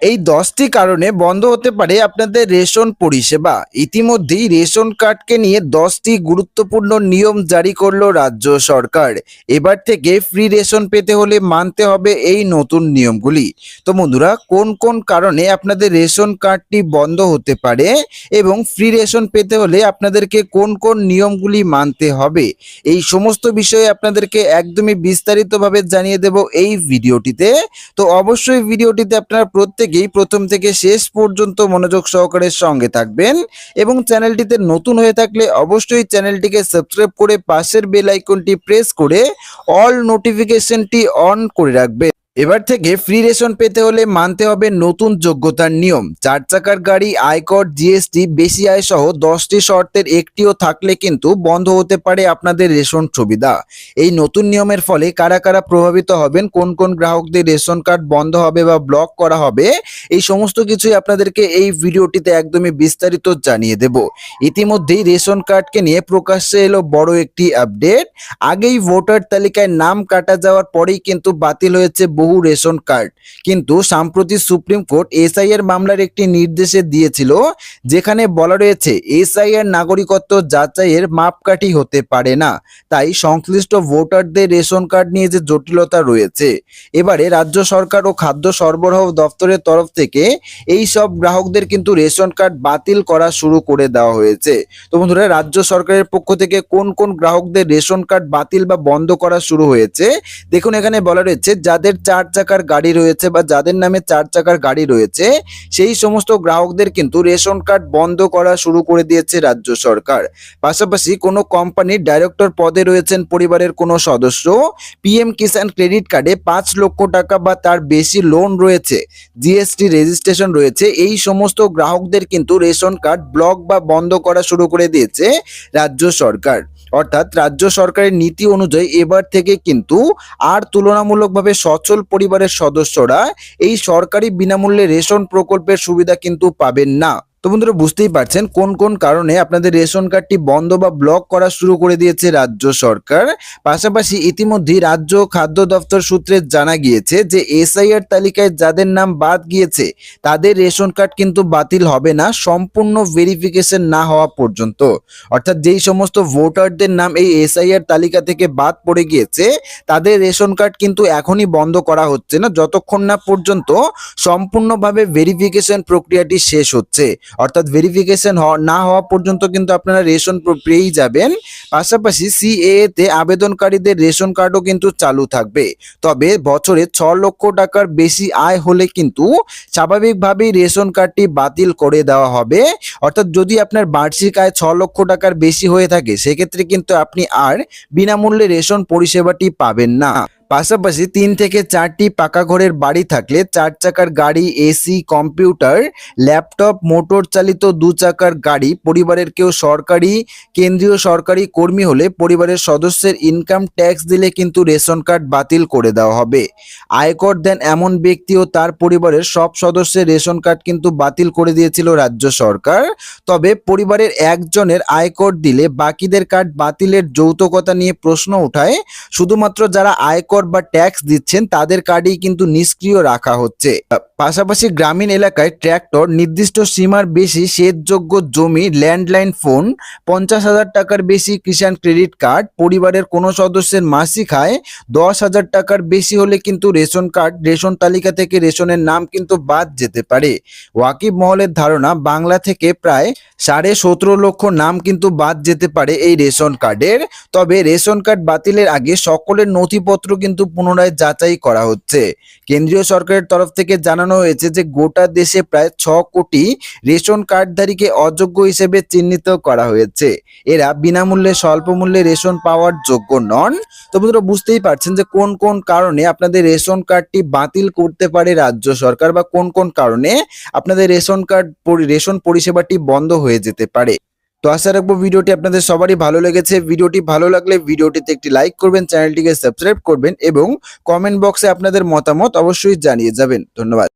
এই ১০টি কারণে বন্ধ হতে পারে আপনাদের রেশন পরিষেবা। ইতিমধ্যেই রেশন কার্ডকে নিয়ে ১০টি গুরুত্বপূর্ণ নিয়ম জারি করলো রাজ্য সরকার। এবার থেকে ফ্রি রেশন পেতে হলে মানতে হবে এই নতুন নিয়মগুলি। তো বন্ধুরা, কোন কোন কারণে আপনাদের রেশন কার্ডটি বন্ধ হতে পারে এবং ফ্রি রেশন পেতে হলে আপনাদেরকে কোন কোন নিয়মগুলি মানতে হবে, এই সমস্ত বিষয়ে আপনাদেরকে একদমই বিস্তারিতভাবে জানিয়ে দেব এই ভিডিওটিতে। তো অবশ্যই ভিডিওটিতে আপনারা প্রত্যেকেই প্রথম থেকে শেষ পর্যন্ত মনোযোগ সহকারে সঙ্গে থাকবেন এবং চ্যানেলটিতে নতুন হয়ে থাকলে অবশ্যই চ্যানেলটিকে সাবস্ক্রাইব করে পাশের বেল আইকনটি প্রেস করে অল নোটিফিকেশনটি অন করে রাখবেন। এবার থেকে ফ্রি রেশন পেতে হলে মানতে হবে নতুন যোগ্যতার নিয়ম। ৪ চাকার গাড়ি, আয়কর, জিএসটি, বেশি আয় সহ ১০টি শর্তের একটিও থাকলে কিন্তু বন্ধ হতে পারে আপনাদের রেশন সুবিধা। এই নতুন নিয়মের ফলে কারা কারা প্রভাবিত হবেন, কোন কোন গ্রাহকদের রেশন কার্ড বন্ধ হবে বা ব্লক করা হবে, এই সমস্ত কিছুই আপনাদেরকে এই ভিডিওটিতে একদমই বিস্তারিত জানিয়ে দেব। ইতিমধ্যেই রেশন কার্ডকে নিয়ে প্রকাশ্যে এলো বড় একটি আপডেট। আগেই ভোটার তালিকায় নাম কাটা যাওয়ার পরেই কিন্তু বাতিল হয়েছে বহু রেশন কার্ড, কিন্তু সম্প্রতি সুপ্রিম কোর্ট এসআইআর মামলার একটি নির্দেশে দিয়েছিল, যেখানে বলা রয়েছে এসআইআর নাগরিকত্ব যাচাইয়ের মাপকাঠি হতে পারে না। তাই সংশ্লিষ্ট ভোটারদের রেশন কার্ড নিয়ে যে জটিলতা রয়েছে, এবারে রাজ্য সরকার ও খাদ্য সরবরাহ দপ্তরের তরফ থেকে এই সব গ্রাহকদের কিন্তু রেশন কার্ড বাতিল করা শুরু করে দেওয়া হয়েছে। তো বন্ধুরা, রাজ্য সরকারের পক্ষ থেকে কোন কোন গ্রাহকদের রেশন কার্ড বাতিল বা বন্ধ করা শুরু হয়েছে দেখুন। এখানে বলা রয়েছে যাদের ৪ চাকার গাড়ি রয়েছে বা যাদের নামে ৪ চাকার গাড়ি রয়েছে সেই সমস্ত গ্রাহকদের কিন্তু রেশন কার্ড বন্ধ করা শুরু করে দিয়েছে রাজ্য সরকার। পাশাপাশি কোনো কোম্পানির ডাইরেক্টর পদে রয়েছেন পরিবারের কোনো সদস্য, পিএম কিষাণ ক্রেডিট কার্ডে ৫ লক্ষ টাকা বা তার বেশি লোন রয়েছে, জিএসটি রেজিস্ট্রেশন রয়েছে, এই সমস্ত গ্রাহকদের কিন্তু রেশন কার্ড ব্লক বা বন্ধ করা শুরু করে দিয়েছে রাজ্য সরকার। অর্থাৎ রাজ্য সরকারের নীতি অনুযায়ী এবার থেকে কিন্তু আর তুলনামূলকভাবে সচ্ছল পরিবারের সদস্যরা এই সরকারি বিনামূল্যে রেশন প্রকল্পের সুবিধা কিন্তু পাবেন না। তো বন্ধুরা, বুঝতেই পারছেন কোন কোন কারণে আপনাদের রেশন কার্ডটি বন্ধ বা ব্লক করা শুরু করে দিয়েছে রাজ্য সরকার। পাশাপাশি ইতিমধ্যেই রাজ্য খাদ্য দপ্তর সূত্রে জানা গিয়েছে যে এসআইআর তালিকায় যাদের নাম বাদ গিয়েছে তাদের রেশন কার্ড কিন্তু বাতিল হবে না সম্পূর্ণ ভেরিফিকেশন না হওয়া পর্যন্ত। অর্থাৎ যেই সমস্ত ভোটারদের নাম এই এসআইআর তালিকা থেকে বাদ পড়ে গিয়েছে তাদের রেশন কার্ড কিন্তু এখনই বন্ধ করা হচ্ছে না, যতক্ষণ না পর্যন্ত সম্পূর্ণভাবে ভেরিফিকেশন প্রক্রিয়াটি শেষ হচ্ছে। অর্থাৎ ভেরিফিকেশন না হওয়া পর্যন্ত কিন্তু আপনারা রেশন পেয়েই যাবেন। পাশাপাশি সিএএ তে আবেদনকারীদের রেশন কার্ডও কিন্তু চালু থাকবে। তবে বছরে ৬ লক্ষ টাকার বেশি আয় হলে কিন্তু স্বাভাবিকভাবেই রেশন কার্ডটি বাতিল করে দেওয়া হবে। অর্থাৎ যদি আপনার বার্ষিক আয় ৬ লক্ষ টাকার বেশি হয়ে থাকে সেক্ষেত্রে কিন্তু আপনি আর বিনামূল্যে রেশন পরিষেবাটি পাবেন না। পাশাপাশি ৩ থেকে ৪টি পাকা ঘরের বাড়ি থাকলে ৪ চাকার গাড়ি, এসি, কম্পিউটার, ল্যাপটপ, মোটর চালিত ২ চাকার গাড়ি, পরিবারের কেউ সরকারি, কেন্দ্রীয় সরকারি কর্মী হলে পরিবারের সদস্যের ইনকাম ট্যাক্স দিলে কিন্তু রেশন কার্ড বাতিল করে দেওয়া হবে। আয়কর দেন এমন ব্যক্তি ও তার পরিবারের সব সদস্যের রেশন কার্ড কিন্তু বাতিল করে দিয়েছিল রাজ্য সরকার। তবে পরিবারের একজনের আয়কর দিলে বাকিদের কার্ড বাতিলের যৌতুকতা নিয়ে প্রশ্ন উঠায়। শুধুমাত্র যারা আয়কর বা ট্যাক্স দিচ্ছেন তাদের কার্ডই কিন্তু নিষ্ক্রিয় রাখা হচ্ছে। পাশাপাশি গ্রামীণ এলাকায় ট্র্যাক্টর, নির্দিষ্ট সীমার বেশি সেচযোগ্য জমি, ল্যান্ডলাইন ফোন, ৫০,০০০ টাকার বেশি কিষাণ ক্রেডিট কার্ড, পরিবারের কোনো সদস্যের মাসিক আয় ১০,০০০ টাকার বেশি হলে কিন্তু রেশন তালিকা থেকে রেশনের নাম কিন্তু বাদ যেতে পারে। ওয়াকিব মহলের ধারণা বাংলা থেকে প্রায় ১৭.৫ লক্ষ নাম কিন্তু বাদ যেতে পারে এই রেশন কার্ডের। তবে রেশন কার্ড বাতিলের আগে সকলের নথিপত্র কিন্তু পুনরায় যাচাই করা হচ্ছে। কেন্দ্রীয় সরকারের তরফ থেকে জানানো হয়েছে যে গোটা দেশে প্রায় ৬ কোটি রেশন কার্ডধারীকে অযোগ্য হিসেবে চিহ্নিত করা হয়েছে। এরা বিনামূল্যে স্বল্প মূল্যে রেশন পাওয়ার যোগ্য নন। তো বন্ধুরা, বুঝতেই পারছেন যে কোন কোন কারণে আপনাদের রেশন কার্ডটি বাতিল করতে পারে রাজ্য সরকার বা কোন কোন কারণে আপনাদের রেশন পরিষেবাটি বন্ধ হয়ে যেতে পারে। তো আশা রাখবো ভিডিওটি আপনাদের সবারই ভালো লেগেছে। ভিডিওটি ভালো লাগলে ভিডিওটিতে একটি লাইক করবেন, চ্যানেলটিকে সাবস্ক্রাইব করবেন এবং কমেন্ট বক্সে আপনাদের মতামত অবশ্যই জানিয়ে যাবেন। ধন্যবাদ।